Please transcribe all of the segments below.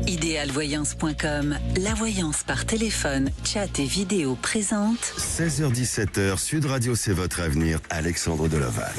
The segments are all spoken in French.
Idealvoyance.com, la voyance par téléphone, chat et vidéo présente. 16h-17h, Sud Radio, c'est votre avenir, Alexandre Delaval.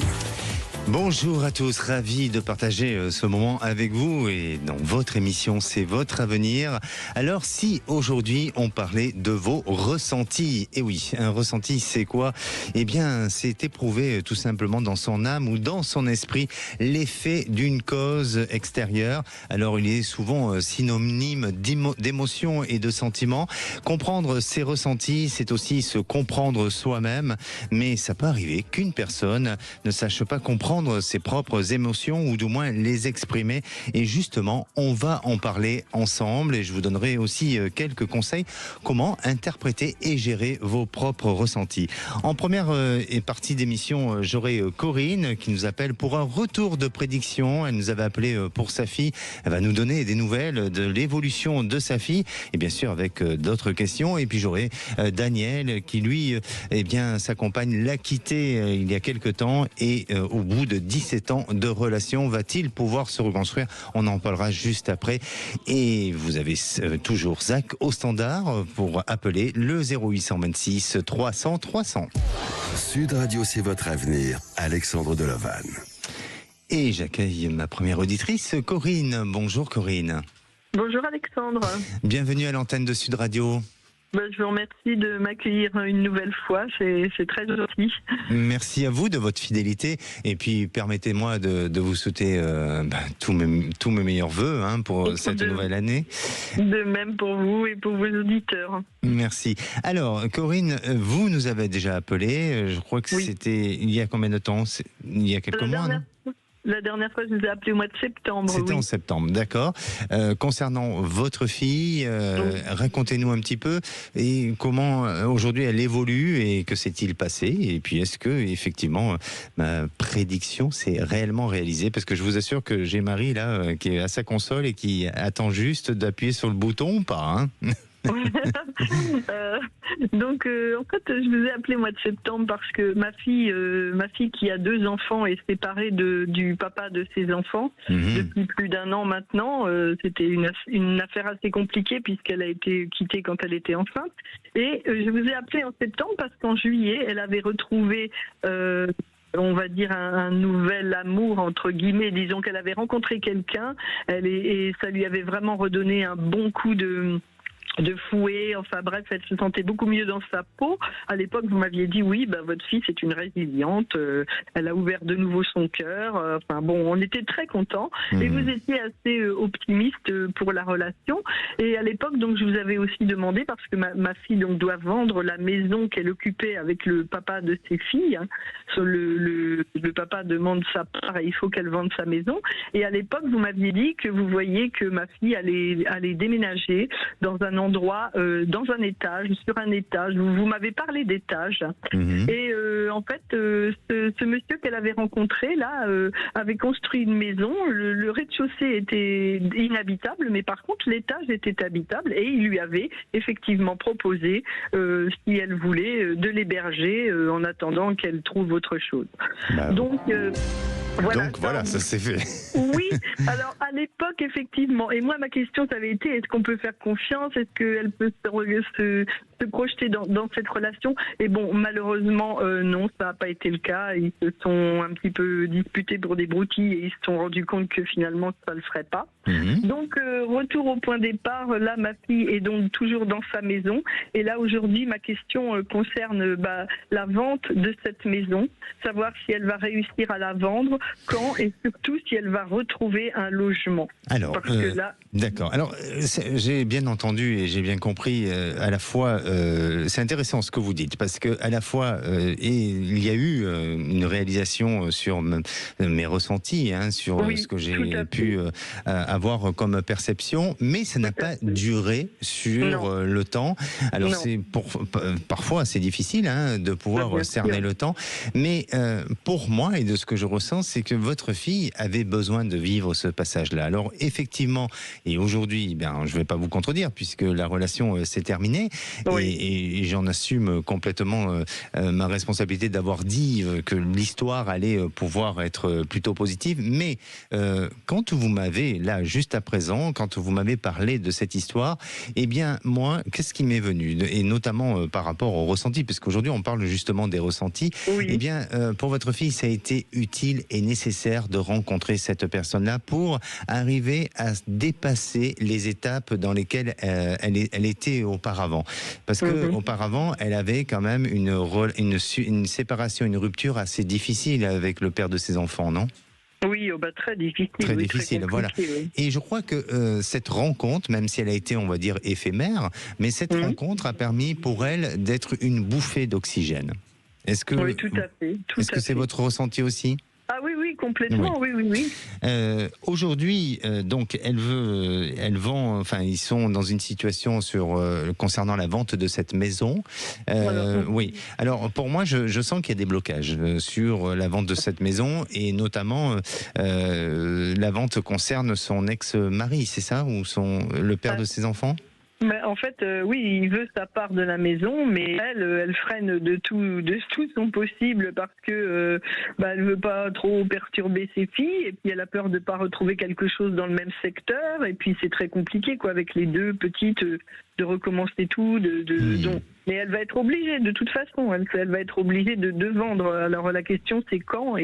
Bonjour à tous, ravi de partager ce moment avec vous et dans votre émission, c'est votre avenir. Alors si aujourd'hui on parlait de vos ressentis, et oui, un ressenti c'est quoi? Eh bien c'est éprouver tout simplement dans son âme ou dans son esprit l'effet d'une cause extérieure. Alors il est souvent synonyme d'émotion et de sentiments. Comprendre ses ressentis, c'est aussi se comprendre soi-même, mais ça peut arriver qu'une personne ne sache pas comprendre ses propres émotions ou du moins les exprimer, et justement on va en parler ensemble et je vous donnerai aussi quelques conseils comment interpréter et gérer vos propres ressentis. En première partie d'émission, j'aurai Corinne qui nous appelle pour un retour de prédiction. Elle nous avait appelé pour sa fille, elle va nous donner des nouvelles de l'évolution de sa fille et bien sûr avec d'autres questions. Et puis j'aurai Daniel qui lui sa compagne l'a quitté il y a quelque temps et au bout de 17 ans de relation, va-t-il pouvoir se reconstruire? On en parlera juste après. Et vous avez toujours Zach au standard pour appeler le 0826 300 300. Sud Radio, c'est votre avenir, Alexandre Delaval. Et j'accueille ma première auditrice, Corinne. Bonjour Corinne. Bonjour Alexandre. Bienvenue à l'antenne de Sud Radio. Je vous remercie de m'accueillir une nouvelle fois, c'est très gentil. Merci à vous de votre fidélité et puis permettez-moi de vous souhaiter tous mes meilleurs vœux pour cette nouvelle année. De même pour vous et pour vos auditeurs. Merci. Alors Corinne, vous nous avez déjà appelé, je crois que c'était il y a combien de temps? Il y a quelques mois, non? La dernière fois, je vous ai appelé au mois de septembre. C'était en septembre, d'accord. Concernant votre fille, racontez-nous un petit peu et comment aujourd'hui elle évolue et que s'est-il passé? Et puis est-ce que effectivement ma prédiction s'est réellement réalisée? Parce que je vous assure que j'ai Marie là qui est à sa console et qui attend juste d'appuyer sur le bouton ou pas, Donc en fait je vous ai appelé au mois de septembre parce que ma fille qui a 2 enfants est séparée du papa de ses enfants depuis plus d'1 an maintenant. C'était une affaire assez compliquée puisqu'elle a été quittée quand elle était enceinte, et je vous ai appelé en septembre parce qu'en juillet elle avait retrouvé on va dire un nouvel amour entre guillemets, disons qu'elle avait rencontré quelqu'un, et ça lui avait vraiment redonné un bon coup de fouet, enfin bref, elle se sentait beaucoup mieux dans sa peau. À l'époque, vous m'aviez dit oui, votre fille c'est une résiliente, elle a ouvert de nouveau son cœur, on était très contents et vous étiez assez optimiste pour la relation. Et à l'époque, donc, je vous avais aussi demandé, parce que ma fille donc doit vendre la maison qu'elle occupait avec le papa de ses filles. Le papa demande sa part et il faut qu'elle vende sa maison. Et à l'époque, vous m'aviez dit que vous voyez que ma fille allait déménager dans un endroit, dans un étage, sur un étage. Vous m'avez parlé d'étage. Et en fait, ce monsieur qu'elle avait rencontré là avait construit une maison. Le rez-de-chaussée était inhabitable, mais par contre l'étage était habitable, et il lui avait effectivement proposé, si elle voulait, de l'héberger en attendant qu'elle trouve autre chose. Donc voilà, ça s'est fait. Oui, alors à l'époque, effectivement. Et moi, ma question, ça avait été, est-ce qu'on peut faire confiance? Est-ce qu'elle peut se projeter dans cette relation? Et bon, malheureusement, non, ça n'a pas été le cas. Ils se sont un petit peu disputés pour des broutilles et ils se sont rendus compte que finalement, ça ne le ferait pas. Donc, retour au point départ. Là, ma fille est donc toujours dans sa maison. Et là, aujourd'hui, ma question concerne la vente de cette maison. Savoir si elle va réussir à la vendre, quand, et surtout si elle va retrouver un logement. Alors, d'accord. Alors, j'ai bien entendu et j'ai bien compris à la fois, c'est intéressant ce que vous dites, parce que à la fois, il y a eu une réalisation sur mes ressentis, sur ce que j'ai pu avoir comme perception, mais ça n'a pas duré sur le temps. Alors, parfois c'est difficile de pouvoir cerner le temps, mais pour moi et de ce que je ressens, c'est que votre fille avait besoin de vivre ce passage-là. Alors effectivement, et aujourd'hui, je ne vais pas vous contredire puisque la relation s'est terminée, et j'en assume complètement ma responsabilité d'avoir dit que l'histoire allait pouvoir être plutôt positive. Mais quand vous m'avez, là, juste à présent, quand vous m'avez parlé de cette histoire, eh bien, moi, qu'est-ce qui m'est venu? Et notamment par rapport au ressenti, parce qu'aujourd'hui, on parle justement des ressentis. Oui. Eh bien, pour votre fille, ça a été utile et nécessaire de rencontrer cette personne-là pour arriver à dépasser les étapes dans lesquelles elle était auparavant. Parce que auparavant, elle avait quand même une séparation, une rupture assez difficile avec le père de ses enfants, non? Oui, très difficile. Très oui, difficile, très voilà. oui. Et je crois que cette rencontre, même si elle a été, on va dire, éphémère, mais cette rencontre a permis pour elle d'être une bouffée d'oxygène. Est-ce que, oui, tout à fait. Est-ce que c'est votre ressenti aussi? Ah oui, complètement, oui. Aujourd'hui, donc, ils sont dans une situation concernant la vente de cette maison. Voilà. Oui. Alors, pour moi, je sens qu'il y a des blocages sur la vente de cette maison et notamment la vente concerne son ex-mari, c'est ça, ou le père de ses enfants? Mais en fait, oui, il veut sa part de la maison, mais elle freine de tout son possible parce que elle veut pas trop perturber ses filles et puis elle a peur de pas retrouver quelque chose dans le même secteur et puis c'est très compliqué quoi avec les deux petites de recommencer tout, donc. Mais elle va être obligée, de toute façon, elle va être obligée de vendre. Alors la question c'est quand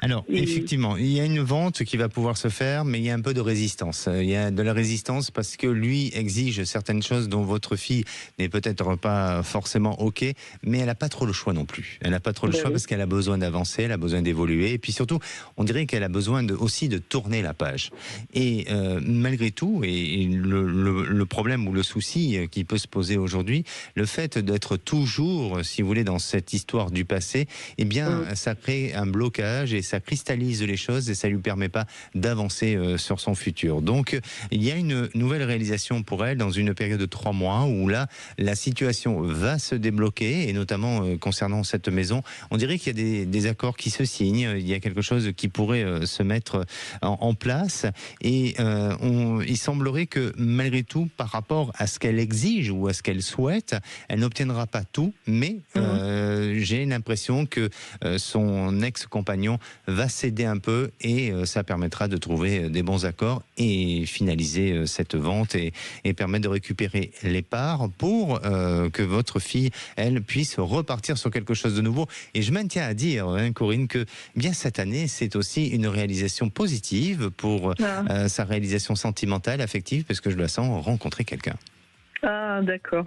Alors effectivement, il y a une vente qui va pouvoir se faire, mais il y a un peu de résistance. Il y a de la résistance parce que lui exige certaines choses dont votre fille n'est peut-être pas forcément OK, mais elle n'a pas trop le choix non plus. Elle n'a pas trop le choix parce qu'elle a besoin d'avancer, elle a besoin d'évoluer, et puis surtout, on dirait qu'elle a besoin aussi de tourner la page. Et malgré tout, et le problème ou le souci qui peut se poser aujourd'hui, le fait d'être toujours, si vous voulez, dans cette histoire du passé, eh bien, ça crée un blocage et ça cristallise les choses et ça lui permet pas d'avancer sur son futur. Donc, il y a une nouvelle réalisation pour elle dans une période de 3 mois où là, la situation va se débloquer et notamment concernant cette maison, on dirait qu'il y a des accords qui se signent, il y a quelque chose qui pourrait se mettre en place et il semblerait que malgré tout, par rapport à ce qu'elle exige ou à ce qu'elle souhaite, elle n'obtiendra pas tout, mais j'ai l'impression que son ex-compagnon va céder un peu et ça permettra de trouver des bons accords et finaliser cette vente et permettre de récupérer les parts pour que votre fille, elle, puisse repartir sur quelque chose de nouveau. Et je maintiens à dire, Corinne, que bien cette année, c'est aussi une réalisation positive pour sa réalisation sentimentale, affective, parce que je la sens rencontrer quelqu'un. Ah, d'accord.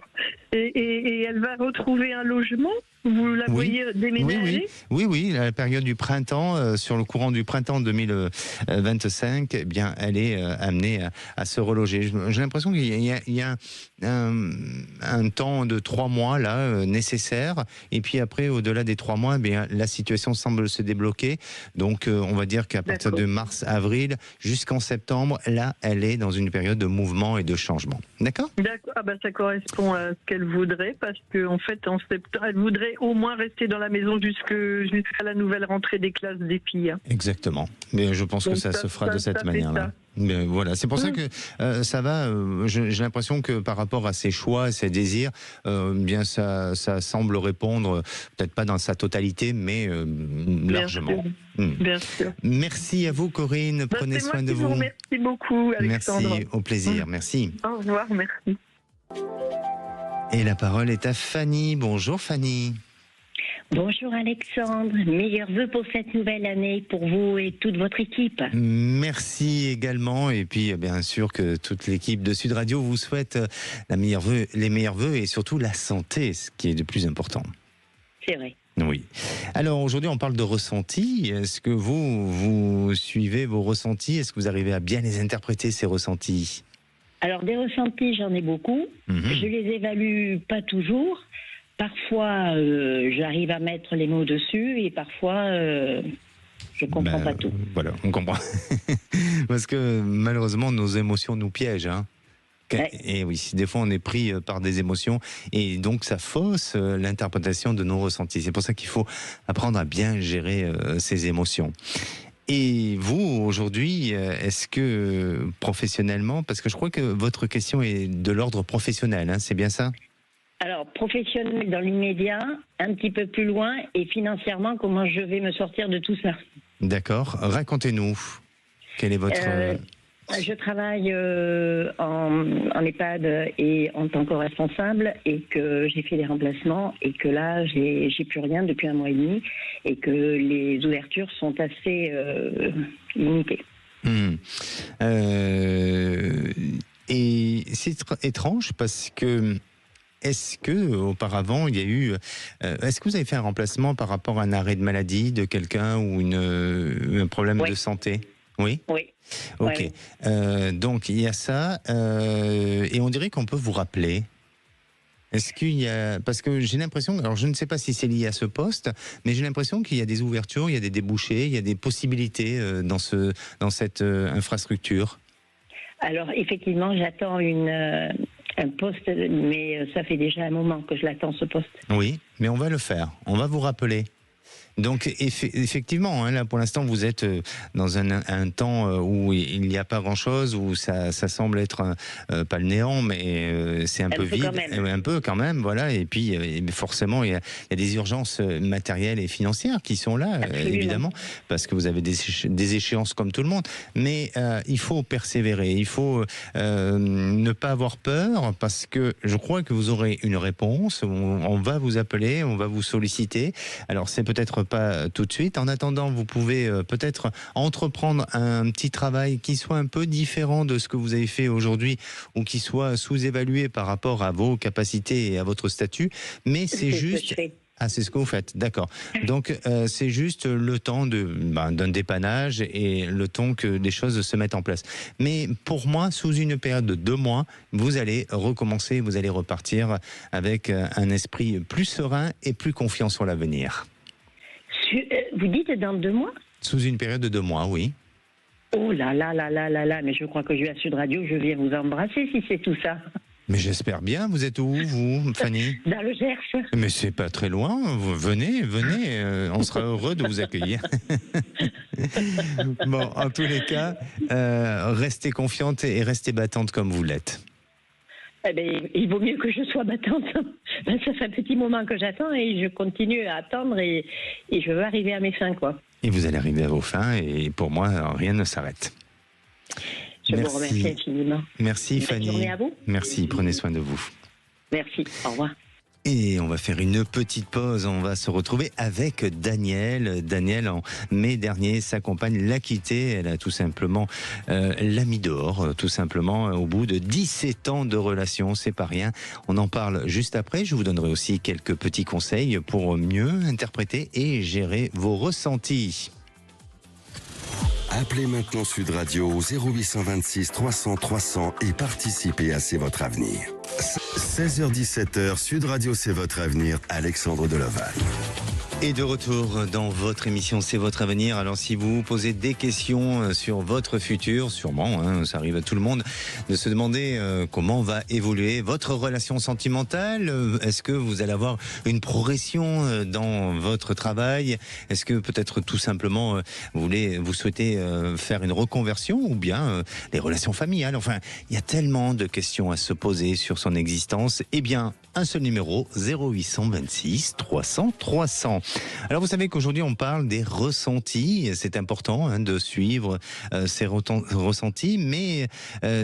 Et elle va retrouver un logement? Vous la voyez déménager? Oui, à la période du printemps, sur le courant du printemps 2025, eh bien, elle est amenée à se reloger. J'ai l'impression qu'il y a un temps de 3 mois là nécessaire, et puis après, au-delà des 3 mois, eh bien, la situation semble se débloquer. Donc, on va dire qu'à partir de mars-avril jusqu'en septembre, là, elle est dans une période de mouvement et de changement. D'accord? D'accord. Ah ça correspond à ce qu'elle voudrait, parce qu'en fait, en septembre, elle voudrait au moins rester dans la maison jusqu'à la nouvelle rentrée des classes des filles. Exactement. Mais je pense que ça se fera de cette manière-là. Mais voilà, c'est pour ça que ça va. J'ai l'impression que par rapport à ses choix, ses désirs, bien ça semble répondre, peut-être pas dans sa totalité, mais largement. Bien sûr. Merci à vous, Corinne. Prenez soin de vous. Merci beaucoup, Alexandre. Merci, au plaisir. Merci. Au revoir, merci. Et la parole est à Fanny. Bonjour, Fanny. Bonjour Alexandre, meilleurs vœux pour cette nouvelle année pour vous et toute votre équipe. Merci également, et puis bien sûr que toute l'équipe de Sud Radio vous souhaite les meilleurs vœux et surtout la santé, ce qui est le plus important. C'est vrai. Oui. Alors aujourd'hui on parle de ressenti. Est-ce que vous suivez vos ressentis? Est-ce que vous arrivez à bien les interpréter, ces ressentis? Alors des ressentis, j'en ai beaucoup. Je les évalue pas toujours. Parfois, j'arrive à mettre les mots dessus et parfois, je comprends pas tout. Voilà, on comprend. Parce que malheureusement, nos émotions nous piègent. Hein. Ouais. Et oui, des fois, on est pris par des émotions et donc ça fausse l'interprétation de nos ressentis. C'est pour ça qu'il faut apprendre à bien gérer ces émotions. Et vous, aujourd'hui, est-ce que professionnellement, parce que je crois que votre question est de l'ordre professionnel, hein, c'est bien ça ? Alors, professionnel dans l'immédiat, un petit peu plus loin, et financièrement, comment je vais me sortir de tout ça. D'accord. Racontez-nous. Quel est votre... Je travaille en EHPAD et en tant que responsable, et que j'ai fait des remplacements, et que là, j'ai plus rien depuis 1 mois et demi, et que les ouvertures sont assez limitées. Et c'est étrange parce que est-ce que auparavant il y a eu est-ce que vous avez fait un remplacement par rapport à un arrêt de maladie de quelqu'un ou un problème de santé? Oui. Oui. Ok. Ouais. Donc il y a ça et on dirait qu'on peut vous rappeler. Est-ce qu'il y a, parce que j'ai l'impression, alors je ne sais pas si c'est lié à ce poste, mais j'ai l'impression qu'il y a des ouvertures, il y a des débouchés, il y a des possibilités dans cette infrastructure. Alors effectivement, j'attends un poste, mais ça fait déjà un moment que je l'attends, ce poste. Oui, mais on va le faire, on va vous rappeler. Donc effectivement, hein, là pour l'instant vous êtes dans un temps où il n'y a pas grand-chose, où ça semble être pas le néant, mais c'est un peu vide, un peu quand même, voilà. Et puis forcément il y a des urgences matérielles et financières qui sont là, évidemment, parce que vous avez des échéances comme tout le monde. Mais il faut persévérer, il faut ne pas avoir peur, parce que je crois que vous aurez une réponse. On va vous appeler, on va vous solliciter. Alors c'est peut-être pas tout de suite. En attendant, vous pouvez peut-être entreprendre un petit travail qui soit un peu différent de ce que vous avez fait aujourd'hui, ou qui soit sous-évalué par rapport à vos capacités et à votre statut. Mais c'est juste... Ah, c'est ce que vous faites, d'accord. Donc, c'est juste le temps d'un dépannage et le temps que les choses se mettent en place. Mais pour moi, sous une période de 2 mois, vous allez recommencer, vous allez repartir avec un esprit plus serein et plus confiant sur l'avenir. Vous dites dans 2 mois ? Sous une période de 2 mois, oui. Oh là là là là là là, mais je crois que je vais à Sud Radio, je viens vous embrasser si c'est tout ça. Mais j'espère bien. Vous êtes où, vous, Fanny ? Dans le Gers. Mais c'est pas très loin. Venez, on sera heureux de vous accueillir. Bon, en tous les cas, restez confiante et restez battante comme vous l'êtes. Eh bien, il vaut mieux que je sois battante. Ça fait un petit moment que j'attends et je continue à attendre et je veux arriver à mes fins, quoi. Et vous allez arriver à vos fins et pour moi, rien ne s'arrête. Je vous remercie infiniment. Merci Fanny. Bonne journée à vous. Merci, prenez soin de vous. Merci, au revoir. Et on va faire une petite pause, on va se retrouver avec Daniel. Daniel, en mai dernier, sa compagne l'a quitté, elle a tout simplement l'a mis dehors, tout simplement, au bout de 17 ans de relation, c'est pas rien. On en parle juste après, je vous donnerai aussi quelques petits conseils pour mieux interpréter et gérer vos ressentis. Appelez maintenant Sud Radio au 0826 300 300 et participez à C'est votre avenir. 16h-17h, Sud Radio C'est votre avenir, Alexandre Delaval. Et de retour dans votre émission C'est votre avenir. Alors si vous posez des questions sur votre futur, sûrement, hein, ça arrive à tout le monde, de se demander comment va évoluer votre relation sentimentale. Est-ce que vous allez avoir une progression dans votre travail? Est-ce que peut-être tout simplement vous souhaitez faire une reconversion, ou bien les relations familiales? Enfin, il y a tellement de questions à se poser sur son existence. Eh bien, un seul numéro, 0826 300 300. Alors vous savez qu'aujourd'hui on parle des ressentis, c'est important de suivre ces ressentis, mais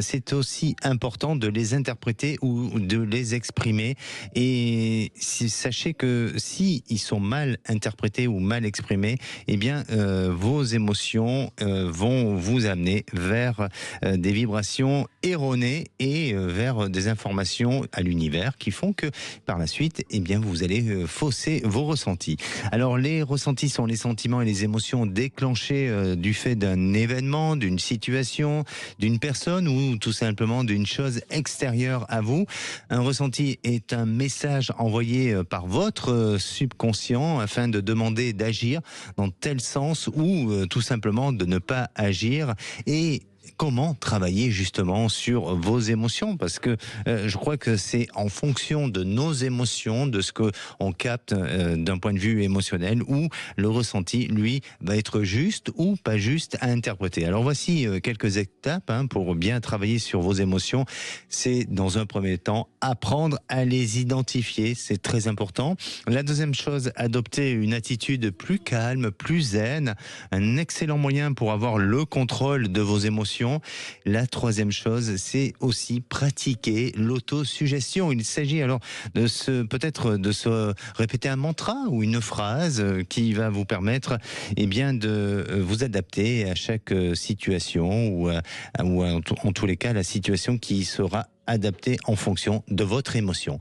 c'est aussi important de les interpréter ou de les exprimer. Et sachez que si ils sont mal interprétés ou mal exprimés, eh bien vos émotions vont vous amener vers des vibrations erronées et vers des informations à l'univers qui font que par la suite, eh bien vous allez fausser vos ressentis. Alors les ressentis sont les sentiments et les émotions déclenchés du fait d'un événement, d'une situation, d'une personne ou tout simplement d'une chose extérieure à vous. Un ressenti est un message envoyé par votre subconscient afin de demander d'agir dans tel sens ou tout simplement de ne pas agir. Et comment travailler justement sur vos émotions, parce que je crois que c'est en fonction de nos émotions, de ce qu'on capte d'un point de vue émotionnel, où le ressenti, lui, va être juste ou pas juste à interpréter. Alors voici quelques étapes pour bien travailler sur vos émotions. C'est dans un premier temps apprendre à les identifier, c'est très important. La deuxième chose, adopter une attitude plus calme, plus zen, un excellent moyen pour avoir le contrôle de vos émotions. La troisième chose, c'est aussi pratiquer l'autosuggestion. Il s'agit alors de peut-être de se répéter un mantra ou une phrase qui va vous permettre de vous adapter à chaque situation ou en tous les cas la situation qui sera adaptée en fonction de votre émotion.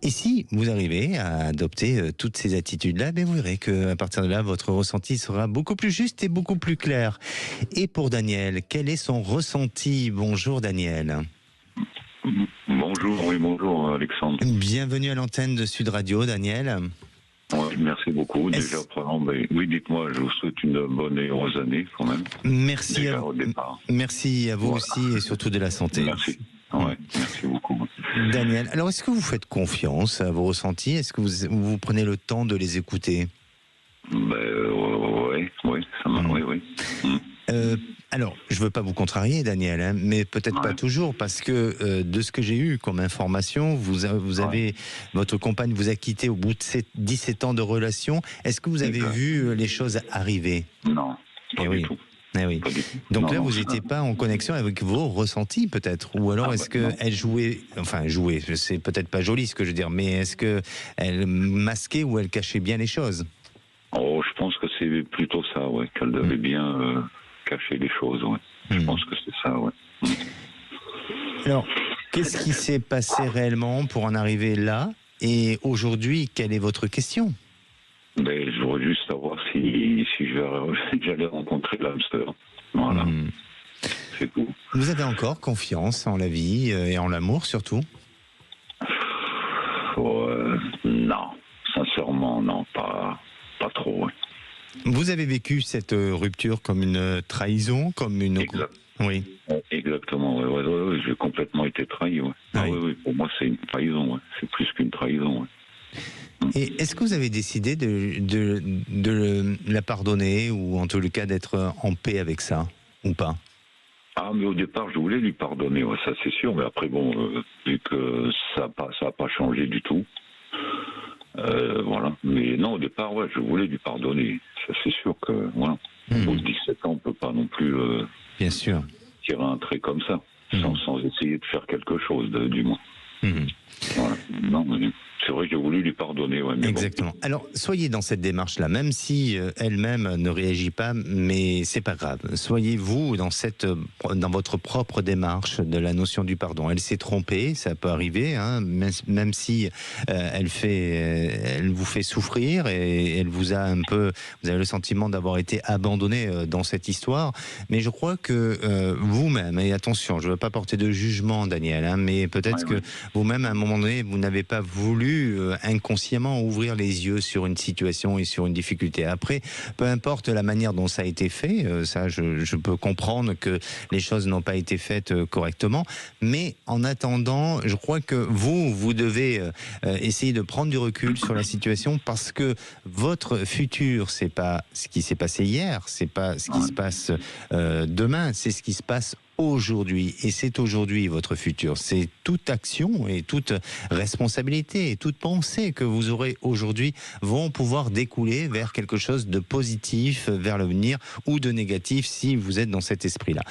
Et si vous arrivez à adopter toutes ces attitudes-là, vous verrez qu'à partir de là, votre ressenti sera beaucoup plus juste et beaucoup plus clair. Et pour Daniel, quel est son ressenti? Bonjour Daniel. Bonjour Alexandre. Bienvenue à l'antenne de Sud Radio, Daniel. Ouais, merci beaucoup. Déjà, oui, dites-moi, je vous souhaite une bonne et heureuse année quand même. Merci à vous aussi et surtout de la santé. Merci. Ouais, merci beaucoup. Daniel, alors est-ce que vous faites confiance à vos ressentis? Est-ce que vous prenez le temps de les écouter? Oui, ça m'a, oui. Alors, je ne veux pas vous contrarier, Daniel, mais peut-être pas toujours, parce que de ce que j'ai eu comme information, votre compagne vous a quitté au bout de 17 ans de relation. Est-ce que vous avez vu les choses arriver? Non, pas du tout. Eh oui. Donc là, vous n'étiez pas en connexion avec vos ressentis, peut-être, ou alors est-ce qu'elle jouait, c'est peut-être pas joli ce que je veux dire, mais est-ce qu'elle masquait ou elle cachait bien les choses? Oh, je pense que c'est plutôt ça, qu'elle devait bien cacher les choses, Je pense que c'est ça, Alors, qu'est-ce qui s'est passé réellement pour en arriver là? Et aujourd'hui, quelle est votre question? Je voudrais juste savoir si j'allais rencontrer l'âme sœur. Voilà. C'est tout. Vous avez encore confiance en la vie et en l'amour surtout? Non. Sincèrement, non. Pas trop. Vous avez vécu cette rupture comme une trahison, comme une... Oui. Exactement, oui. J'ai complètement été trahi, oui, pour moi, c'est une trahison, C'est plus qu'une trahison, Et est-ce que vous avez décidé de la pardonner ou en tout cas d'être en paix avec ça ou pas? Ah, mais au départ, je voulais lui pardonner, ça c'est sûr. Mais après, vu que ça n'a pas changé du tout, voilà. Mais non, au départ, je voulais lui pardonner. Ça c'est sûr que, voilà. Au 17 ans, on ne peut pas non plus bien sûr tirer un trait comme ça, sans essayer de faire quelque chose, du moins. Voilà. Non, mais c'est vrai que j'ai voulu lui pardonner. Exactement. Alors, soyez dans cette démarche-là, même si elle-même ne réagit pas, mais c'est pas grave. Soyez-vous dans votre propre démarche de la notion du pardon. Elle s'est trompée, ça peut arriver, même si elle vous fait souffrir et elle vous avez le sentiment d'avoir été abandonné dans cette histoire. Mais je crois que vous-même, et attention, je ne veux pas porter de jugement, Daniel, mais peut-être que vous-même, à un moment donné, vous n'avez pas voulu inconsciemment ouvrir les yeux sur une situation et sur une difficulté. Après, peu importe la manière dont ça a été fait, je peux comprendre que les choses n'ont pas été faites correctement, mais en attendant, je crois que vous devez essayer de prendre du recul sur la situation, parce que votre futur, c'est pas ce qui s'est passé hier, c'est pas ce qui se passe demain, c'est ce qui se passe aujourd'hui. Et c'est aujourd'hui votre futur. C'est toute action et toute responsabilité et toute pensée que vous aurez aujourd'hui vont pouvoir découler vers quelque chose de positif, vers l'avenir, ou de négatif si vous êtes dans cet esprit-là.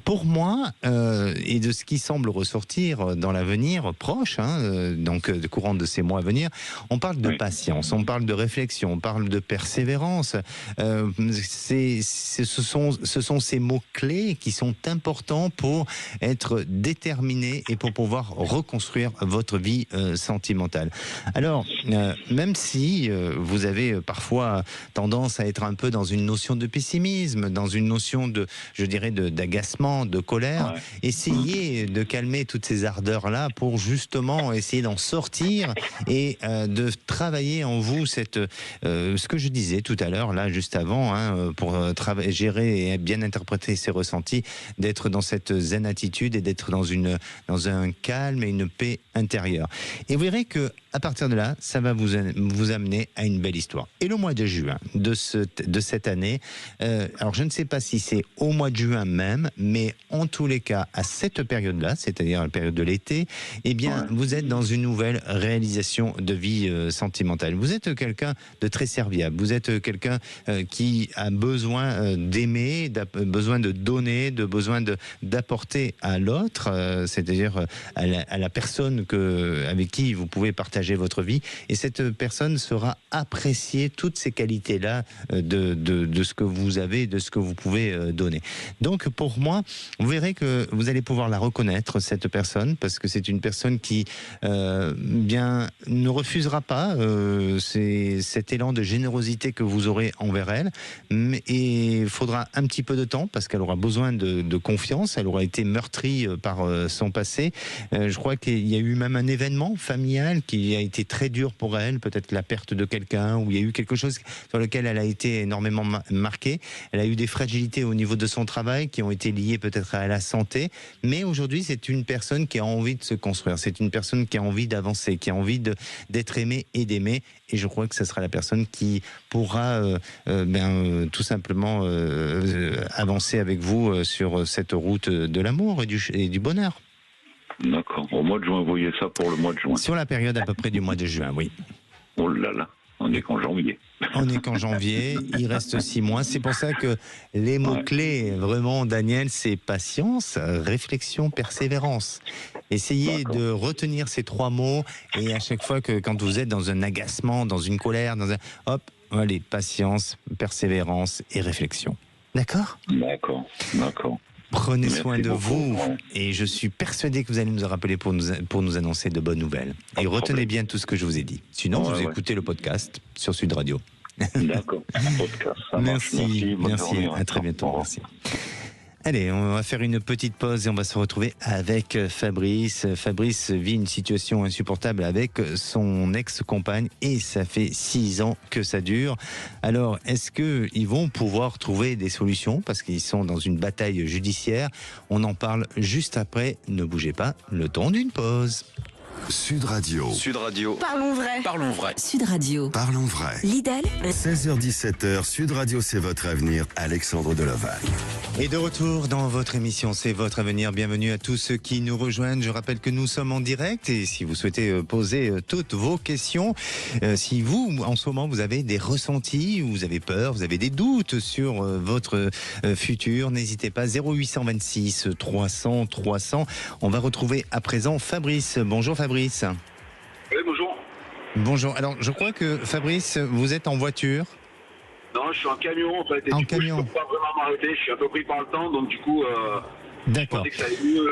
Pour moi, et de ce qui semble ressortir dans l'avenir proche, donc courant de ces mois à venir, on parle de patience, on parle de réflexion, on parle de persévérance. Ce sont ces mots-clés qui sont importants pour être déterminé et pour pouvoir reconstruire votre vie sentimentale. Alors, même si vous avez parfois tendance à être un peu dans une notion de pessimisme, dans une notion d'agacement, de colère, essayez de calmer toutes ces ardeurs-là pour justement essayer d'en sortir et de travailler en vous ce que je disais tout à l'heure, là, juste avant, pour gérer et bien interpréter ses ressentis, d'être dans cette zen attitude et d'être dans un calme et une paix intérieure. Et vous verrez que à partir de là, ça va vous amener à une belle histoire. Et le mois de juin de cette année, alors je ne sais pas si c'est au mois de juin même, mais en tous les cas, à cette période-là, c'est-à-dire la période de l'été, eh bien, vous êtes dans une nouvelle réalisation de vie sentimentale. Vous êtes quelqu'un de très serviable. Vous êtes quelqu'un qui a besoin d'aimer, besoin de donner, besoin d'apporter à l'autre, c'est-à-dire à la personne avec qui vous pouvez partager votre vie, et cette personne sera appréciée, toutes ces qualités-là de ce que vous avez, de ce que vous pouvez donner. Donc pour moi, vous verrez que vous allez pouvoir la reconnaître, cette personne, parce que c'est une personne qui bien ne refusera pas cet élan de générosité que vous aurez envers elle, et il faudra un petit peu de temps parce qu'elle aura besoin de confiance, elle aura été meurtrie par son passé. Je crois qu'il y a eu même un événement familial qui a été très dur pour elle, peut-être la perte de quelqu'un, ou il y a eu quelque chose sur lequel elle a été énormément marquée. Elle a eu des fragilités au niveau de son travail qui ont été liées peut-être à la santé, mais aujourd'hui c'est une personne qui a envie de se construire, c'est une personne qui a envie d'avancer, qui a envie d'être aimée et d'aimer, et je crois que ce sera la personne qui pourra tout simplement avancer avec vous sur cette route de l'amour et du bonheur. D'accord. Au mois de juin, vous voyez ça pour le mois de juin. Sur la période à peu près du mois de juin, oui. Oh là là, on est qu'en janvier. On est qu'en janvier, il reste 6 mois. C'est pour ça que les mots-clés, vraiment, Daniel, c'est patience, réflexion, persévérance. Essayez de retenir ces 3 mots, et à chaque fois que quand vous êtes dans un agacement, dans une colère, hop, allez, patience, persévérance et réflexion. D'accord ? D'accord. Prenez soin de vous, beaucoup. Et je suis persuadé que vous allez nous rappeler pour nous annoncer de bonnes nouvelles. Et retenez bien tout ce que je vous ai dit. Sinon, vous écoutez le podcast sur Sud Radio. D'accord, podcast, ça marche. Merci, à très bientôt. Merci. Allez, on va faire une petite pause et on va se retrouver avec Fabrice. Fabrice vit une situation insupportable avec son ex-compagne et ça fait 6 ans que ça dure. Alors, est-ce qu'ils vont pouvoir trouver des solutions parce qu'ils sont dans une bataille judiciaire? On en parle juste après. Ne bougez pas, le temps d'une pause. Sud Radio. Parlons vrai. Sud Radio. Parlons vrai. Lidl. 16h-17h, Sud Radio, c'est votre avenir. Alexandre Delovac. Et de retour dans votre émission, c'est votre avenir. Bienvenue à tous ceux qui nous rejoignent. Je rappelle que nous sommes en direct et si vous souhaitez poser toutes vos questions, si vous, en ce moment, vous avez des ressentis, vous avez peur, vous avez des doutes sur votre futur, n'hésitez pas. 0826 300 300. On va retrouver à présent Fabrice. Bonjour Fabrice. Oui, bonjour. Bonjour. Alors, je crois que Fabrice, vous êtes en voiture. Non, je suis en camion en fait. Et du coup, je ne peux pas vraiment m'arrêter. Je suis un peu pris par le temps, donc du coup, d'accord. Je pensais que ça allait mieux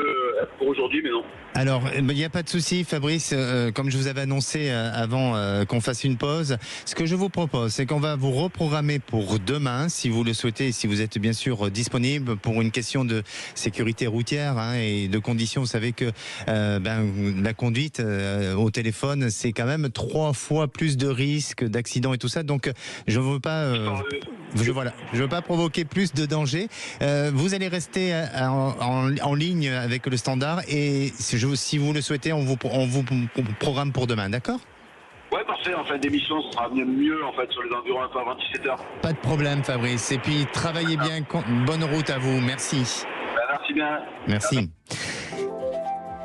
pour aujourd'hui, mais non. Alors, il n'y a pas de souci, Fabrice. Comme je vous avais annoncé avant qu'on fasse une pause, ce que je vous propose, c'est qu'on va vous reprogrammer pour demain, si vous le souhaitez, si vous êtes bien sûr disponible pour une question de sécurité routière et de conditions. Vous savez que la conduite au téléphone, c'est quand même 3 fois plus de risques d'accidents et tout ça. Donc, je ne veux pas, je veux pas provoquer plus de danger. Vous allez rester en ligne avec le standard et si vous le souhaitez, on vous programme pour demain, d'accord ? Ouais, parfait. En fin d'émission, ce sera mieux en fait sur les environs un peu avant 17h. Pas de problème, Fabrice. Et puis, travaillez bien. Bonne route à vous. Merci. Merci bien. Merci.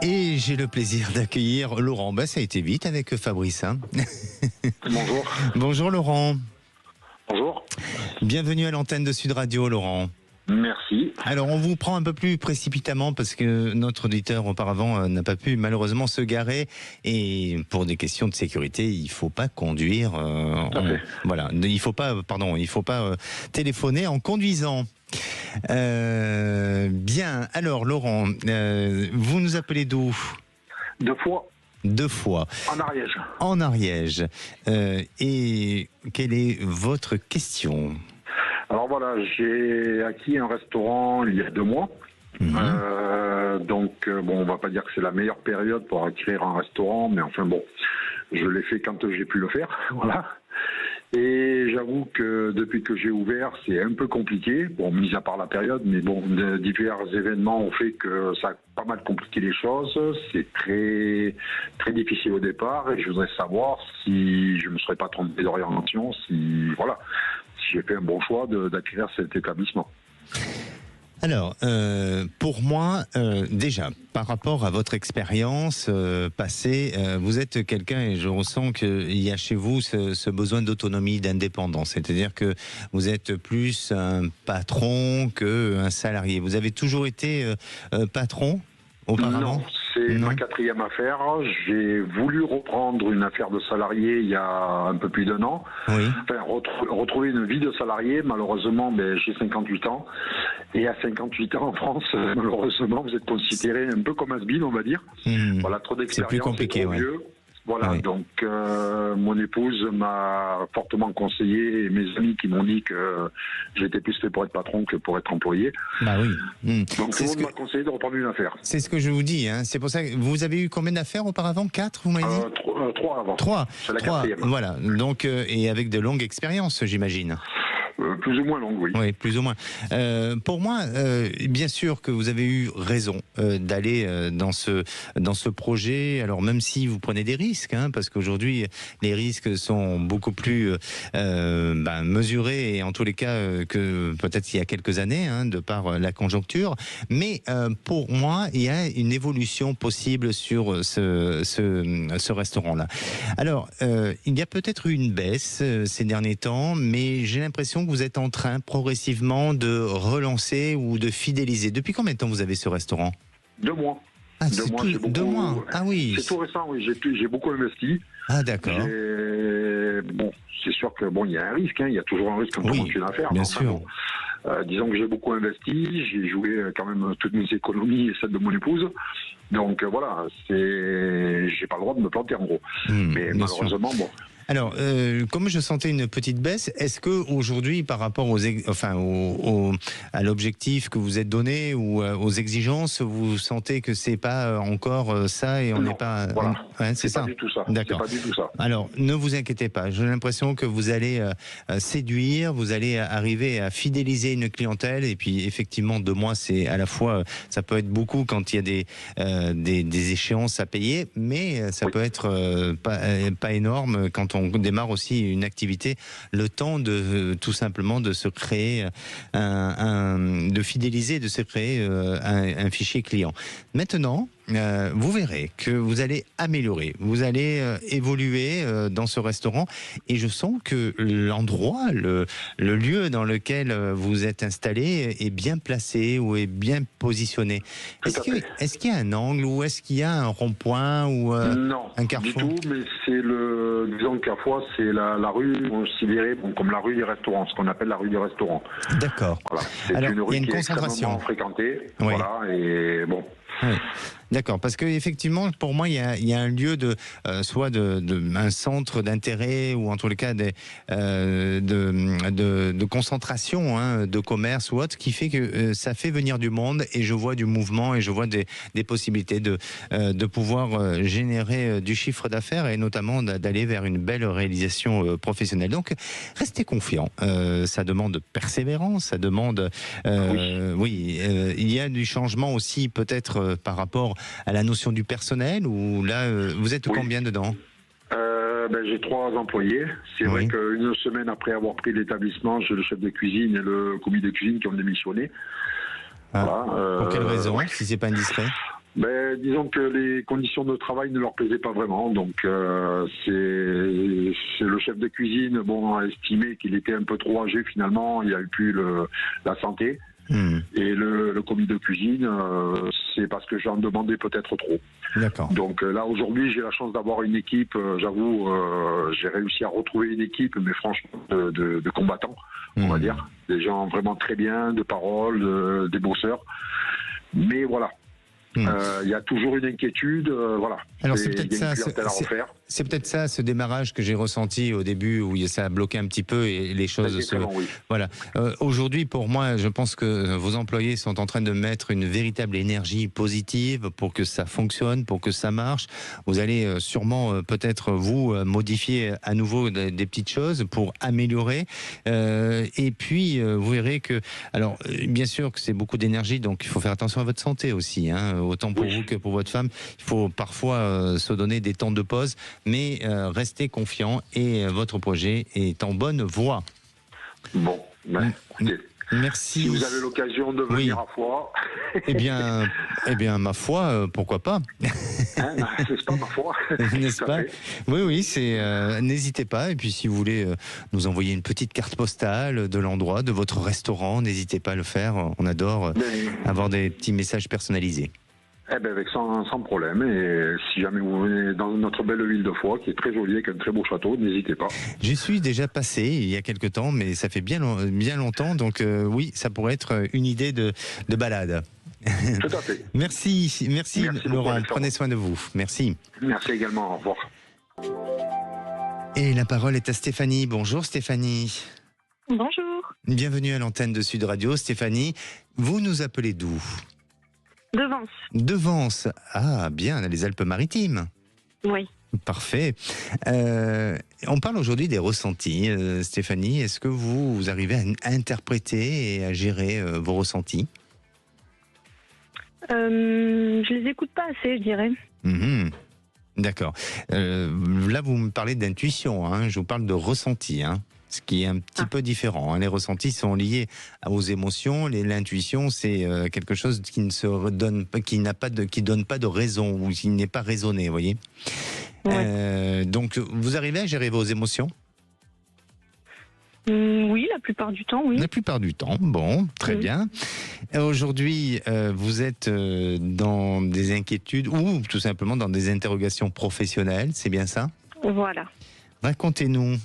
Et j'ai le plaisir d'accueillir Laurent. Ça a été vite avec Fabrice. Hein. Bonjour. Bonjour, Laurent. Bonjour. Bienvenue à l'antenne de Sud Radio, Laurent. Merci. Alors, on vous prend un peu plus précipitamment parce que notre auditeur auparavant n'a pas pu malheureusement se garer et pour des questions de sécurité, il faut pas conduire. Il faut pas téléphoner en conduisant. Bien. Alors, Laurent, vous nous appelez d'où ? 2 fois. 2 fois. En Ariège. En Ariège. Et quelle est votre question ? Alors voilà, j'ai acquis un restaurant il y a 2 mois. Donc, on va pas dire que c'est la meilleure période pour acquérir un restaurant, mais enfin bon, je l'ai fait quand j'ai pu le faire, voilà. Et j'avoue que depuis que j'ai ouvert, c'est un peu compliqué. Bon, mis à part la période, mais bon, divers événements ont fait que ça a pas mal compliqué les choses. C'est très, très difficile au départ. Et je voudrais savoir si je me serais pas trompé d'orientation, si j'ai fait un bon choix d'acquérir cet établissement. Alors, pour moi, déjà, par rapport à votre expérience passée, vous êtes quelqu'un, et je ressens qu'il y a chez vous ce besoin d'autonomie, d'indépendance. C'est-à-dire que vous êtes plus un patron qu'un salarié. Vous avez toujours été patron auparavant ? Non, c'est ma 4e affaire. J'ai voulu reprendre une affaire de salarié il y a un peu plus d'1 an. Oui. Enfin, retrouver une vie de salarié. Malheureusement, j'ai 58 ans. Et à 58 ans en France, malheureusement, vous êtes considéré un peu comme has-been, on va dire. Voilà, trop d'expérience. C'est plus compliqué, trop vieux. Voilà, oui. Donc mon épouse m'a fortement conseillé, et mes amis qui m'ont dit que j'étais plus fait pour être patron que pour être employé. Bah oui. Donc tout le monde m'a conseillé de reprendre une affaire. C'est ce que je vous dis, hein. C'est pour ça que vous avez eu combien d'affaires auparavant? 4, vous m'avez dit? 3 avant. 3. C'est la 4e. Voilà. Donc et avec de longues expériences, j'imagine. Plus ou moins longue, oui. Oui, plus ou moins. Pour moi, bien sûr que vous avez eu raison d'aller dans ce projet. Alors même si vous prenez des risques, hein, parce qu'aujourd'hui les risques sont beaucoup plus mesurés, et en tous les cas que peut-être il y a quelques années, hein, de par la conjoncture. Mais pour moi, il y a une évolution possible sur ce restaurant-là. Alors, il y a peut-être eu une baisse ces derniers temps, mais j'ai l'impression que vous êtes en train progressivement de relancer ou de fidéliser. Depuis combien de temps vous avez ce restaurant? 2 mois. Ah, 2 mois. Ah oui. C'est tout récent, oui. J'ai beaucoup investi. Ah d'accord. Bon, c'est sûr que il y a un risque, hein. Il y a toujours un risque quand on lance une affaire. Bien sûr. Disons que j'ai beaucoup investi, j'ai joué quand même toutes mes économies et celles de mon épouse. Donc voilà, j'ai pas le droit de me planter en gros. Mais malheureusement, bon. Alors, comme je sentais une petite baisse, est-ce que aujourd'hui, par rapport à l'objectif que vous êtes donné ou aux exigences, vous sentez que c'est pas encore ça et on n'est pas... Voilà. C'est ça. Pas du tout ça. D'accord. C'est pas du tout ça. Alors, ne vous inquiétez pas. J'ai l'impression que vous allez séduire, vous allez arriver à fidéliser une clientèle. Et puis, effectivement, 2 mois, c'est à la fois, ça peut être beaucoup quand il y a des échéances à payer, mais ça peut être pas énorme quand on démarre aussi une activité, le temps de tout simplement de se créer de fidéliser, de se créer un fichier client. Maintenant, vous verrez que vous allez améliorer, vous allez évoluer dans ce restaurant, et je sens que l'endroit, le lieu dans lequel vous êtes installé est bien placé ou est bien positionné. Est-ce qu'il y a un angle, ou est-ce qu'il y a un rond-point ou un carrefour? Non, du tout, mais disons le carrefour, c'est la rue considérée comme la rue des restaurants, ce qu'on appelle la rue des restaurants. D'accord. Voilà. C'est Alors, une rue il y a une qui concentration. est extrêmement fréquentée. Oui. Voilà, et bon. Oui. D'accord, parce que effectivement, pour moi, il y a un lieu soit un centre d'intérêt, ou en tous les cas de concentration, hein, de commerce ou autre, qui fait que ça fait venir du monde, et je vois du mouvement, et je vois des possibilités de pouvoir générer du chiffre d'affaires, et notamment d'aller vers une belle réalisation professionnelle. Donc, restez confiants. Ça demande persévérance, ça demande... il y a du changement aussi, peut-être par rapport à la notion du personnel, ou là, vous êtes combien dedans? J'ai 3 employés. C'est vrai qu'une semaine après avoir pris l'établissement, j'ai le chef de cuisine et le commis de cuisine qui ont démissionné. Voilà, pour quelle raison, si c'est pas indiscret? Disons que les conditions de travail ne leur plaisaient pas vraiment, donc c'est le chef de cuisine a estimé qu'il était un peu trop âgé finalement, il n'y a eu plus la santé. Et le commis de cuisine, c'est parce que j'en demandais peut-être trop. D'accord. Donc là, aujourd'hui, j'ai la chance d'avoir une équipe, j'avoue, j'ai réussi à retrouver une équipe, mais franchement, de combattants, on va dire. Des gens vraiment très bien, de parole, des bosseurs. Mais voilà. Il y a toujours une inquiétude, voilà. Alors c'est peut-être ça. C'est peut-être ça, ce démarrage que j'ai ressenti au début où ça a bloqué un petit peu et les choses Voilà. Aujourd'hui, pour moi, je pense que vos employés sont en train de mettre une véritable énergie positive pour que ça fonctionne, pour que ça marche. Vous allez sûrement peut-être vous modifier à nouveau des petites choses pour améliorer. Et puis vous verrez que, alors bien sûr que c'est beaucoup d'énergie, donc il faut faire attention à votre santé aussi, hein, autant pour vous que pour votre femme. Il faut parfois se donner des temps de pause, mais restez confiant et votre projet est en bonne voie. Bon, écoutez, merci. Si vous avez l'occasion de venir à Foix. Eh bien, ma foi, pourquoi pas. N'est-ce pas, ma foi? N'est-ce pas? Oui, n'hésitez pas. Et puis, si vous voulez nous envoyer une petite carte postale de l'endroit, de votre restaurant, n'hésitez pas à le faire. On adore avoir des petits messages personnalisés. Avec sans problème. Et si jamais vous venez dans notre belle ville de Foix, qui est très jolie, avec un très beau château, n'hésitez pas. J'y suis déjà passé il y a quelques temps, mais ça fait bien longtemps. Donc oui, ça pourrait être une idée de balade. Tout à fait. Merci Laurent. Prenez soin de vous. Merci. Merci également. Au revoir. Et la parole est à Stéphanie. Bonjour Stéphanie. Bonjour. Bienvenue à l'antenne de Sud Radio. Stéphanie, vous nous appelez d'où? De Vence. De Vence. Ah, bien, les Alpes-Maritimes. Oui. Parfait. On parle aujourd'hui des ressentis. Stéphanie, est-ce que vous arrivez à interpréter et à gérer vos ressentis? Je les écoute pas assez, je dirais. D'accord. Là, vous me parlez d'intuition, hein. Je vous parle de ressenti, hein. Ce qui est un petit peu différent, hein. Les ressentis sont liés aux émotions. L'intuition, c'est quelque chose qui ne se donne pas, qui donne pas de raison ou qui n'est pas raisonné, vous voyez. Donc, vous arrivez à gérer vos émotions? Oui, la plupart du temps, oui. La plupart du temps, bon, très bien. Aujourd'hui, vous êtes dans des inquiétudes ou tout simplement dans des interrogations professionnelles, c'est bien ça? Voilà. Racontez-nous.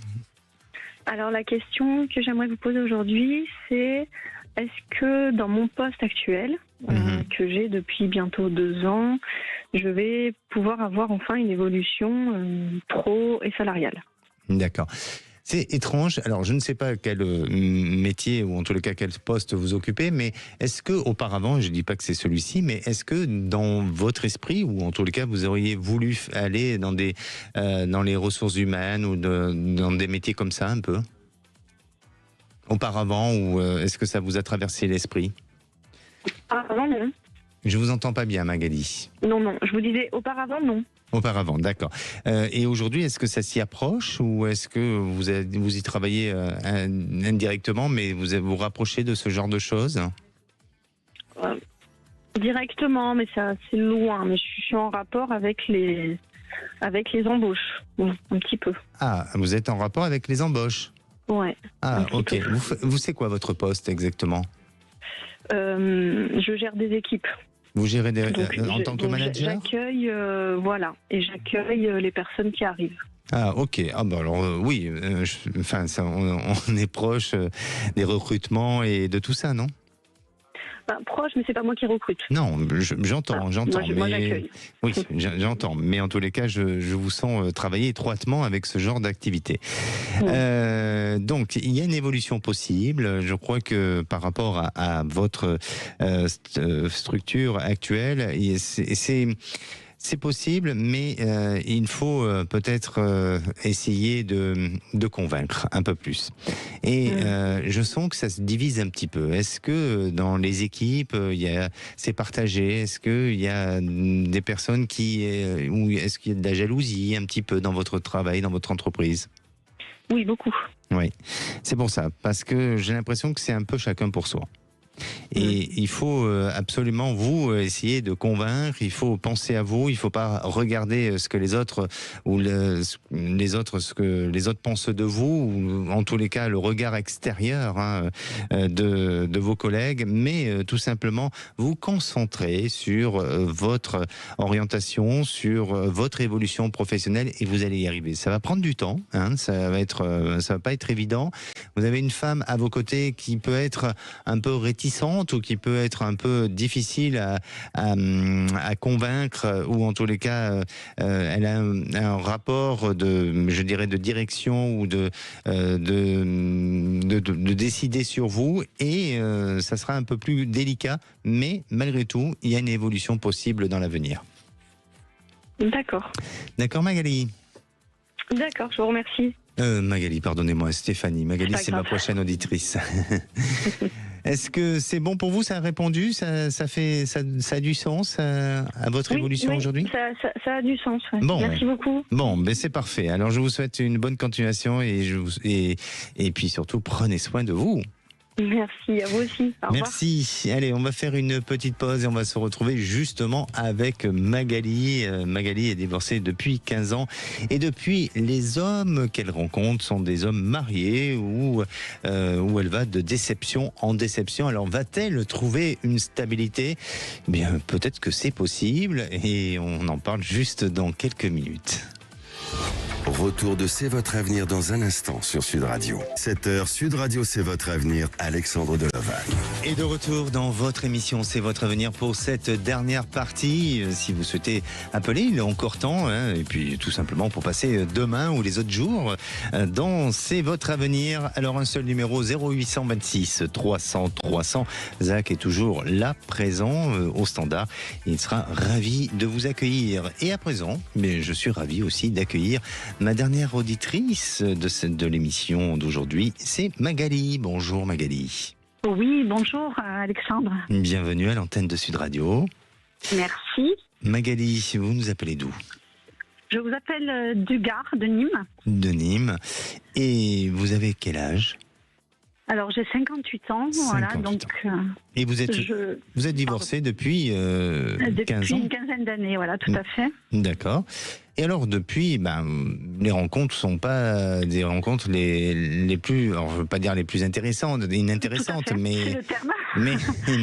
Alors la question que j'aimerais vous poser aujourd'hui, c'est est-ce que dans mon poste actuel, que j'ai depuis bientôt 2 ans, je vais pouvoir avoir enfin une évolution pro et salariale? D'accord. C'est étrange. Alors, je ne sais pas quel métier ou en tous les cas quel poste vous occupez, mais est-ce que auparavant, je ne dis pas que c'est celui-ci, mais est-ce que dans votre esprit ou en tous les cas vous auriez voulu aller dans les ressources humaines ou dans des métiers comme ça un peu auparavant, ou est-ce que ça vous a traversé l'esprit? Auparavant, non. Je vous entends pas bien, Magali. Non, je vous disais auparavant, non. Auparavant, d'accord. Et aujourd'hui, est-ce que ça s'y approche ou est-ce que vous y travaillez indirectement, mais vous vous rapprochez de ce genre de choses? Directement, mais c'est loin. Mais je suis en rapport avec les embauches, un petit peu. Ah, vous êtes en rapport avec les embauches? Ouais. Ah, ok. Vous c'est quoi votre poste exactement? Je gère des équipes. Vous gérez en tant que manager? J'accueille, voilà, et j'accueille les personnes qui arrivent. Ah, ok. Ah, bah alors oui, on est proche des recrutements et de tout ça, non? Proche, mais c'est pas moi qui recrute. Non, j'entends. Moi, j'accueille. Oui, j'entends. Mais en tous les cas, je vous sens travailler étroitement avec ce genre d'activité. Donc, il y a une évolution possible. Je crois que par rapport à votre structure actuelle, c'est possible, mais il faut peut-être essayer de convaincre un peu plus. Et je sens que ça se divise un petit peu. Est-ce que dans les équipes, c'est partagé? Est-ce qu'il y a des personnes ou est-ce qu'il y a de la jalousie un petit peu dans votre travail, dans votre entreprise? Oui, beaucoup. Oui, c'est pour ça. Parce que j'ai l'impression que c'est un peu chacun pour soi. Et il faut absolument vous essayer de convaincre. Il faut penser à vous. Il ne faut pas regarder ce que les autres ce que les autres pensent de vous, ou en tous les cas le regard extérieur de vos collègues, mais tout simplement vous concentrer sur votre orientation, sur votre évolution professionnelle, et vous allez y arriver. Ça va prendre du temps, ça va pas être évident. Vous avez une femme à vos côtés qui peut être un peu réticente réticente ou qui peut être un peu difficile à convaincre, ou en tous les cas, elle a un rapport de direction ou de décider sur vous, et ça sera un peu plus délicat, mais malgré tout, il y a une évolution possible dans l'avenir. D'accord. D'accord, Magali? D'accord, je vous remercie. Magali, pardonnez-moi, Stéphanie. Magali, c'est ma prochaine auditrice. Est-ce que c'est bon pour vous? Ça a répondu? Ça a du sens à votre évolution aujourd'hui? Ça a du sens. Ouais. Bon, merci beaucoup. Bon, ben c'est parfait. Alors je vous souhaite une bonne continuation et puis surtout prenez soin de vous. Merci, à vous aussi. Au revoir. Merci. Allez, on va faire une petite pause et on va se retrouver justement avec Magali. Magali est divorcée depuis 15 ans et depuis, les hommes qu'elle rencontre sont des hommes mariés où elle va de déception en déception. Alors va-t-elle trouver une stabilité? Bien, peut-être que c'est possible et on en parle juste dans quelques minutes. Retour de C'est votre avenir dans un instant sur Sud Radio. 7h, Sud Radio, c'est votre avenir, Alexandre Deleval. Et de retour dans votre émission C'est votre avenir pour cette dernière partie. Si vous souhaitez appeler, il est encore temps, hein, et puis tout simplement pour passer demain ou les autres jours dans C'est votre avenir. Alors un seul numéro, 0826 300 300. Zach est toujours là, présent au standard. Il sera ravi de vous accueillir. Et à présent, mais je suis ravi aussi d'accueillir ma dernière auditrice de l'émission d'aujourd'hui, c'est Magali. Bonjour Magali. Oui, bonjour Alexandre. Bienvenue à l'antenne de Sud Radio. Merci. Magali, vous nous appelez d'où? Je vous appelle du Gard, de Nîmes. De Nîmes. Et vous avez quel âge? Alors j'ai 58 ans, 58 voilà, donc. Et vous êtes divorcée depuis 15 ans? Depuis une quinzaine d'années, voilà, tout à fait. D'accord. Et alors depuis, les rencontres sont pas des rencontres les plus, alors je veux pas dire les plus inintéressantes, mais c'est le terme.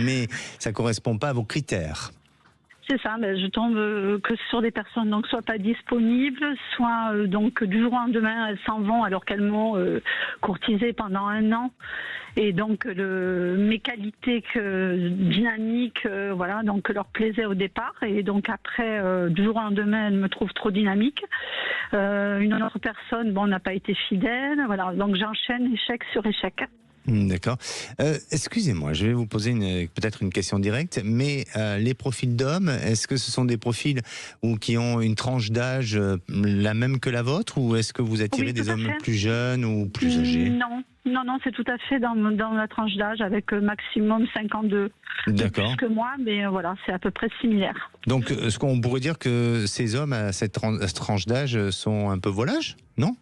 mais ça correspond pas à vos critères. C'est ça, je tombe que sur des personnes donc soit pas disponibles, soit donc du jour au lendemain elles s'en vont alors qu'elles m'ont courtisé pendant 1 an. Et donc mes qualités dynamiques, voilà, donc leur plaisaient au départ, et donc après du jour au lendemain elles me trouvent trop dynamique. Une autre personne, n'a pas été fidèle, voilà, donc j'enchaîne échec sur échec. D'accord. Excusez-moi, je vais vous poser peut-être une question directe, mais les profils d'hommes, est-ce que ce sont des profils qui ont une tranche d'âge la même que la vôtre, ou est-ce que vous attirez des hommes plus jeunes ou plus âgés? Non, c'est tout à fait dans la tranche d'âge, avec maximum 52. D'accord. Plus que moi, mais voilà, c'est à peu près similaire. Donc, est-ce qu'on pourrait dire que ces hommes à cette tranche d'âge sont un peu volages, non?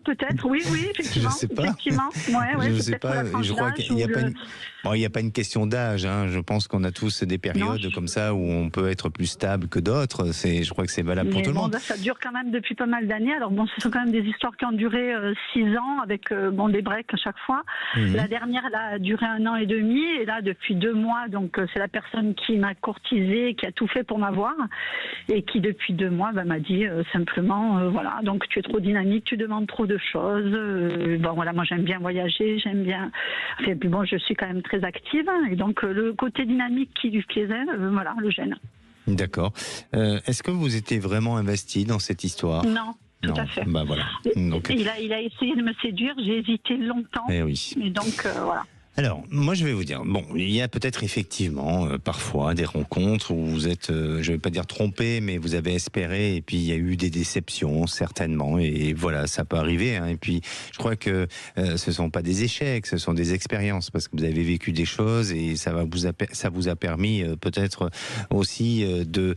Peut-être, oui, effectivement. Je sais pas. Ouais, je sais pas. Je crois qu'il n'y a pas une question d'âge. Hein. Je pense qu'on a tous des périodes comme ça où on peut être plus stable que d'autres. Je crois que c'est valable pour tout le monde. Ça dure quand même depuis pas mal d'années. Alors ce sont quand même des histoires qui ont duré 6 ans avec des breaks à chaque fois. La dernière, elle a duré 1 an et demi, et là depuis 2 mois, donc c'est la personne qui m'a courtisée, qui a tout fait pour m'avoir, et qui depuis 2 mois m'a dit simplement voilà. Donc tu es trop dynamique, tu demandes trop de choses. Voilà, moi j'aime bien voyager, j'aime bien. Enfin, puis je suis quand même très active, et donc le côté dynamique qui lui plaisait, voilà, le gêne. D'accord. Est-ce que vous étiez vraiment investi dans cette histoire? Non. Tout à fait. Voilà. Donc... Il a essayé de me séduire, j'ai hésité longtemps. Et oui. Et donc voilà. Alors, moi je vais vous dire, il y a peut-être effectivement parfois des rencontres où vous êtes, je ne vais pas dire trompé, mais vous avez espéré, et puis il y a eu des déceptions certainement, et voilà, ça peut arriver. Hein. Et puis je crois que ce ne sont pas des échecs, ce sont des expériences, parce que vous avez vécu des choses, et ça vous a permis peut-être aussi de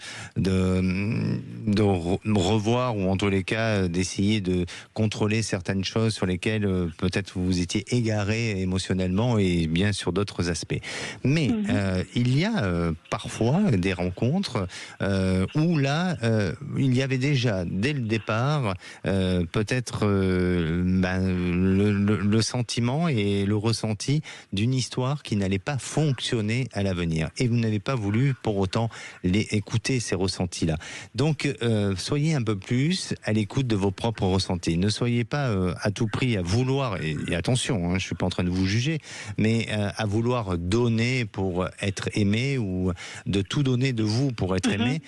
revoir, ou en tous les cas d'essayer de contrôler certaines choses sur lesquelles peut-être vous étiez égaré émotionnellement, et bien sur d'autres aspects. Mais il y a parfois des rencontres où là, il y avait déjà, dès le départ, peut-être le sentiment et le ressenti d'une histoire qui n'allait pas fonctionner à l'avenir. Et vous n'avez pas voulu pour autant écouter ces ressentis-là. Donc, soyez un peu plus à l'écoute de vos propres ressentis. Ne soyez pas à tout prix à vouloir, et attention, je ne suis pas en train de vous juger, mais à vouloir donner pour être aimé ou de tout donner de vous pour être aimé,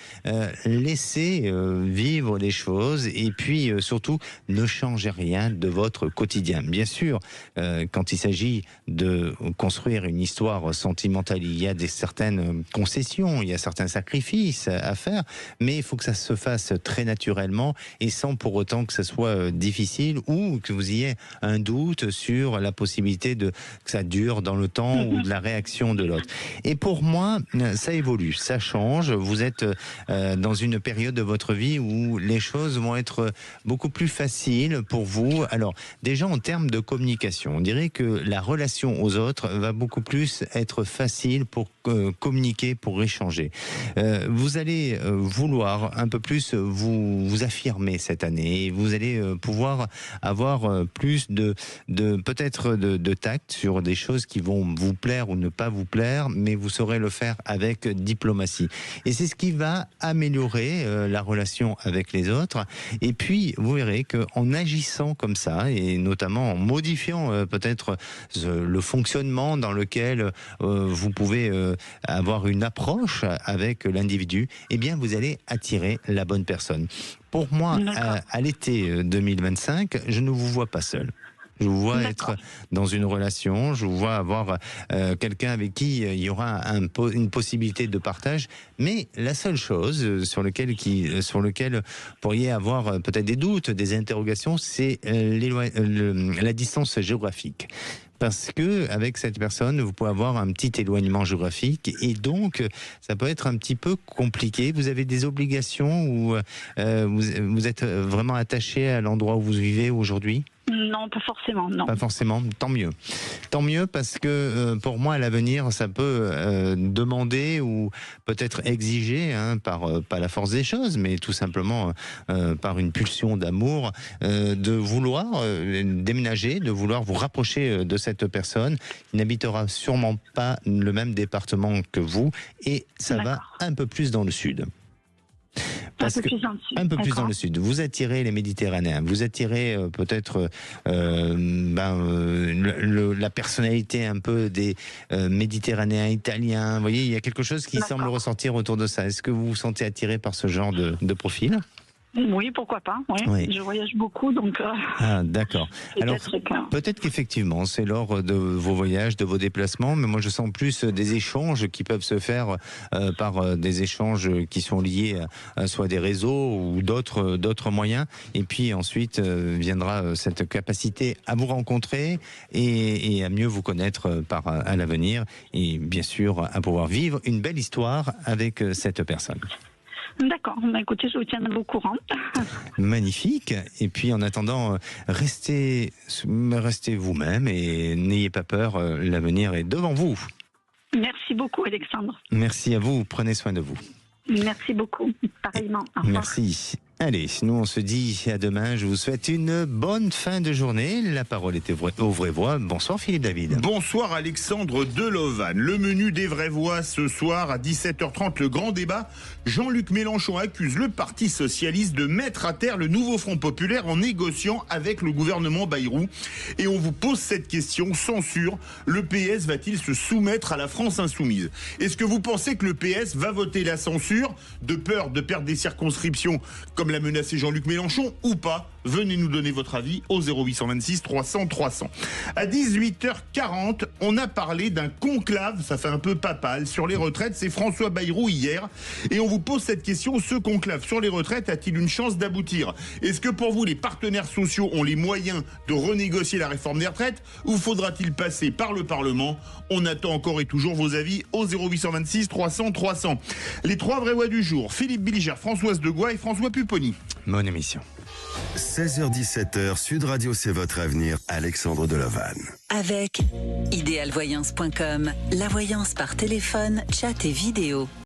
laissez vivre les choses et puis surtout ne changez rien de votre quotidien. Bien sûr, quand il s'agit de construire une histoire sentimentale, il y a certaines concessions, il y a certains sacrifices à faire, mais il faut que ça se fasse très naturellement et sans pour autant que ça soit difficile ou que vous ayez un doute sur la possibilité que ça dure dans le temps ou de la réaction de l'autre. Et pour moi, ça évolue, ça change. Vous êtes dans une période de votre vie où les choses vont être beaucoup plus faciles pour vous. Alors, déjà en termes de communication, on dirait que la relation aux autres va beaucoup plus être facile pour communiquer, pour échanger. Vous allez vouloir un peu plus vous affirmer cette année. Vous allez pouvoir avoir plus de peut-être de tact sur des choses qui vont vous plaire ou ne pas vous plaire, mais vous saurez le faire avec diplomatie. Et c'est ce qui va améliorer la relation avec les autres. Et puis, vous verrez qu'en agissant comme ça, et notamment en modifiant peut-être le fonctionnement dans lequel vous pouvez avoir une approche avec l'individu, eh bien, vous allez attirer la bonne personne. Pour moi, à l'été 2025, je ne vous vois pas seul. Je vous vois être dans une relation, je vous vois avoir quelqu'un avec qui il y aura une possibilité de partage, mais la seule chose sur lequel vous pourriez avoir peut-être des doutes, des interrogations, c'est la distance géographique. Parce que avec cette personne, vous pouvez avoir un petit éloignement géographique et donc ça peut être un petit peu compliqué. Vous avez des obligations ou vous êtes vraiment attaché à l'endroit où vous vivez aujourd'hui ? Non, pas forcément, non. Pas forcément, tant mieux. Tant mieux parce que pour moi, à l'avenir, ça peut demander ou peut-être exiger, par pas la force des choses, mais tout simplement par une pulsion d'amour, de vouloir déménager, de vouloir vous rapprocher de cette personne. Il n'habitera sûrement pas le même département que vous et ça va un peu plus dans le sud. Un peu plus dans le sud. Vous attirez les Méditerranéens, vous attirez peut-être la personnalité un peu des Méditerranéens italiens. Vous voyez, il y a quelque chose qui semble ressortir autour de ça. Est-ce que vous vous sentez attiré par ce genre de profil ? Oui, pourquoi pas. Oui. Je voyage beaucoup, donc... Ah, d'accord. Alors, peut-être qu'effectivement, c'est lors de vos voyages, de vos déplacements, mais moi je sens plus des échanges qui peuvent se faire par des échanges qui sont liés à soit des réseaux ou d'autres moyens. Et puis ensuite viendra cette capacité à vous rencontrer et à mieux vous connaître à l'avenir. Et bien sûr, à pouvoir vivre une belle histoire avec cette personne. D'accord, écoutez, je vous tiendrai au courant. Magnifique. Et puis en attendant, restez vous-même et n'ayez pas peur, l'avenir est devant vous. Merci beaucoup, Alexandre. Merci à vous, prenez soin de vous. Merci beaucoup, pareillement. Au revoir. Merci. Allez, nous on se dit à demain. Je vous souhaite une bonne fin de journée. La parole est aux vraies voix. Bonsoir Philippe David. Bonsoir Alexandre Delovan. Le menu des vraies voix ce soir à 17h30, le grand débat. Jean-Luc Mélenchon accuse le Parti Socialiste de mettre à terre le nouveau Front Populaire en négociant avec le gouvernement Bayrou. Et on vous pose cette question, censure, le PS va-t-il se soumettre à la France insoumise ? Est-ce que vous pensez que le PS va voter la censure de peur de perdre des circonscriptions comme l'a menacé Jean-Luc Mélenchon ou pas? Venez nous donner votre avis au 0826 300 300. À 18h40, on a parlé d'un conclave, ça fait un peu papal, sur les retraites. C'est François Bayrou hier. Et on vous pose cette question, ce conclave sur les retraites a-t-il une chance d'aboutir? Est-ce que pour vous, les partenaires sociaux ont les moyens de renégocier la réforme des retraites ou faudra-t-il passer par le Parlement? On attend encore et toujours vos avis au 0826 300 300. Les trois vraies voix du jour, Philippe Billiger, Françoise Degois et François Pupponi. Bonne émission. 16h-17h, Sud Radio, c'est votre avenir, Alexandre Delovan. Avec idéalvoyance.com, la voyance par téléphone, chat et vidéo.